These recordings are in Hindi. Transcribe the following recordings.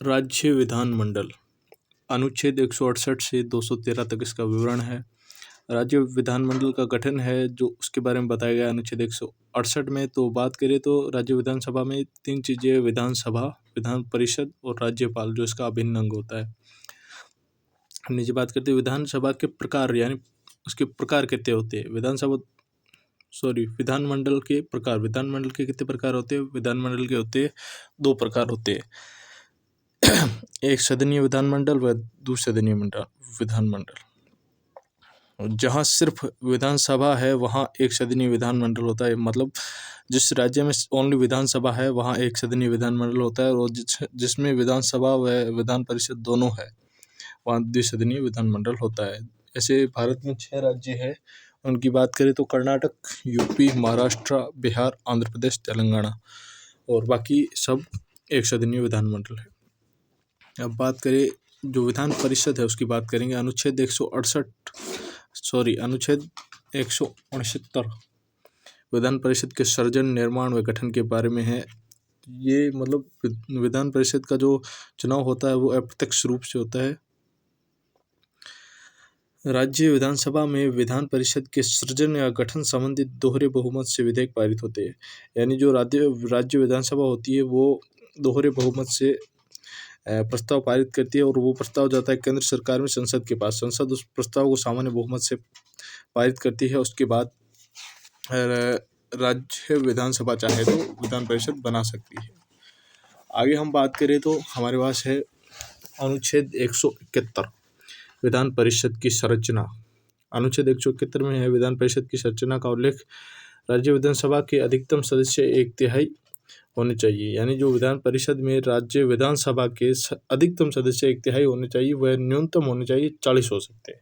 राज्य विधानमंडल अनुच्छेद 168 से 213 तक इसका विवरण है। राज्य विधानमंडल का गठन है जो उसके बारे में बताया गया अनुच्छेद 168 में। तो बात करें तो राज्य विधानसभा में तीन चीज़ें: विधानसभा, विधान परिषद और राज्यपाल, जो इसका अभिन्न अंग होता है। नीचे बात करते हैं विधानसभा के प्रकार, यानी उसके प्रकार कितने होते हैं। विधानमंडल के प्रकार। विधानमंडल के कितने प्रकार होते हैं? विधानमंडल के होते हैं दो प्रकार होते हैं, एक सदनीय विधानमंडल व द्विसदनीय विधानमंडल। जहाँ सिर्फ विधानसभा है वहाँ एक सदनीय विधानमंडल होता है, मतलब जिस राज्य में ओनली विधानसभा है वहाँ एक सदनीय विधानमंडल होता है, और जिसमें विधानसभा व विधान परिषद दोनों है वहाँ द्विसदनीय विधानमंडल होता है। ऐसे भारत में 6 राज्य है। उनकी बात करें तो कर्नाटक, यूपी, महाराष्ट्र, बिहार, आंध्र प्रदेश, तेलंगाना, और बाकी सब एक सदनीय विधानमंडल है। अब बात करें जो विधान परिषद है उसकी बात करेंगे। अनुच्छेद 169 विधान परिषद के सृजन, निर्माण व गठन के बारे में है। ये मतलब विधान परिषद का जो चुनाव होता है वो अप्रत्यक्ष रूप से होता है। राज्य विधानसभा में विधान परिषद के सृजन या गठन संबंधित दोहरे बहुमत से विधेयक पारित होते हैं। यानी जो राज्य विधानसभा होती है वो दोहरे बहुमत से प्रस्ताव पारित करती है, और वो प्रस्ताव जाता है केंद्र सरकार में संसद के पास। संसद उस प्रस्ताव को सामान्य बहुमत से पारित करती है। उसके बाद राज्य विधानसभा चाहे तो विधान परिषद बना सकती है। आगे हम बात करें तो हमारे पास है अनुच्छेद 171 विधान परिषद की संरचना। अनुच्छेद 171 में है विधान परिषद की संरचना का उल्लेख। राज्य विधानसभा के अधिकतम सदस्य 1/3 होने चाहिए। यानी जो विधान परिषद में राज्य विधानसभा के अधिकतम सदस्य 1/3 होने चाहिए, वह न्यूनतम होने चाहिए 40 हो सकते हैं।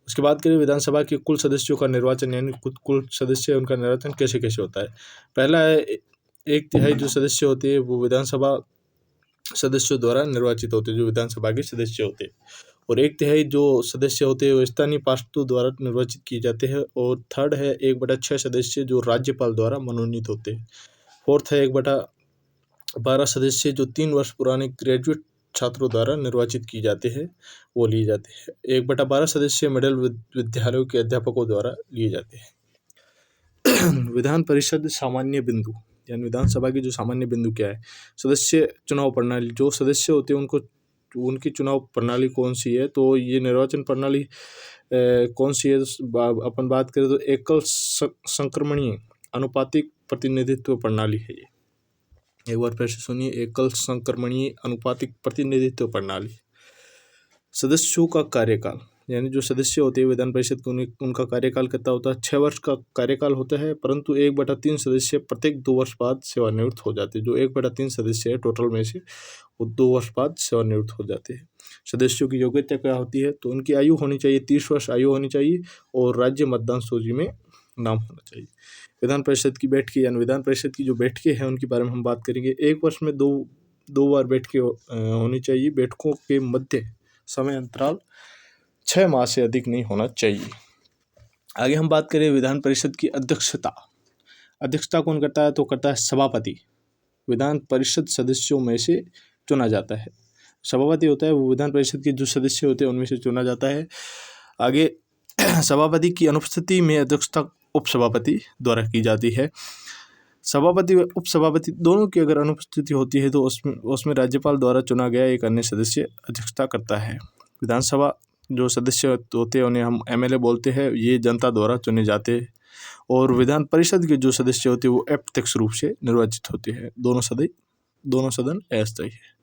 उसके बाद करें विधानसभा के कुल सदस्यों का निर्वाचन, यानी कुल सदस्य उनका निर्वाचन कैसे कैसे होता है। पहला है 1/3 जो सदस्य होते हैं वो विधानसभा सदस्यों द्वारा निर्वाचित होते हैं, जो विधानसभा के सदस्य होते हैं। और 1/3 जो सदस्य होते हैं वो स्थानीय पार्षदों द्वारा निर्वाचित किए जाते हैं। और थर्ड है 1/6 सदस्य जो राज्यपाल द्वारा मनोनीत होते हैं। फोर्थ है 1/12 सदस्य जो 3 वर्ष पुराने ग्रेजुएट छात्रों द्वारा निर्वाचित किए जाते हैं, वो लिए जाते हैं। 1/12 सदस्य मिडिल विद्यालयों के अध्यापकों द्वारा लिए जाते हैं। विधान परिषद सामान्य बिंदु, यानी विधानसभा की जो सामान्य बिंदु क्या है। सदस्य चुनाव प्रणाली, जो सदस्य होते हैं उनको उनकी चुनाव प्रणाली कौन सी है, तो ये निर्वाचन प्रणाली कौन सी है। अपन बात करें तो एकल संक्रमणीय अनुपातिक प्रतिनिधित्व प्रणाली है ये। एक बार फिर से सुनिए, एकल संक्रमणीय अनुपातिक प्रतिनिधित्व प्रणाली। सदस्यों का कार्यकाल, यानी जो सदस्य होते हैं विधान परिषद के उनका कार्यकाल कितना होता है। 6 वर्ष का कार्यकाल होता है, परंतु 1/3 सदस्य प्रत्येक 2 वर्ष बाद सेवानिवृत्त हो जाते हैं। जो 1/3 सदस्य है टोटल में से वो 2 वर्ष बाद सेवानिवृत्त हो जाते हैं। सदस्यों की योग्यता क्या होती है, तो उनकी आयु होनी चाहिए 30 वर्ष आयु होनी चाहिए, और राज्य मतदान सूची में नाम होना चाहिए। विधान परिषद की बैठकें, यानी विधान परिषद की जो बैठकें हैं उनके बारे में हम बात करेंगे। एक वर्ष में दो बार बैठकें होनी चाहिए। बैठकों के मध्य समय अंतराल 6 माह से अधिक नहीं होना चाहिए। आगे हम बात करें विधान परिषद की अध्यक्षता कौन करता है, तो करता है सभापति। विधान परिषद सदस्यों में से चुना जाता है। सभापति होता है वो विधान परिषद के जो सदस्य होते हैं उनमें से चुना जाता है। आगे सभापति की अनुपस्थिति में अध्यक्षता उपसभापति द्वारा की जाती है। सभापति व उपसभापति दोनों की अगर अनुपस्थिति होती है तो उसमें राज्यपाल द्वारा चुना गया एक अन्य सदस्य अध्यक्षता करता है। विधानसभा जो सदस्य होते हैं उन्हें हम एमएलए बोलते हैं, ये जनता द्वारा चुने जाते हैं। और विधान परिषद के जो सदस्य होते हैं वो अप्रत्यक्ष रूप से निर्वाचित होते हैं। दोनों सदन अस्थायी है।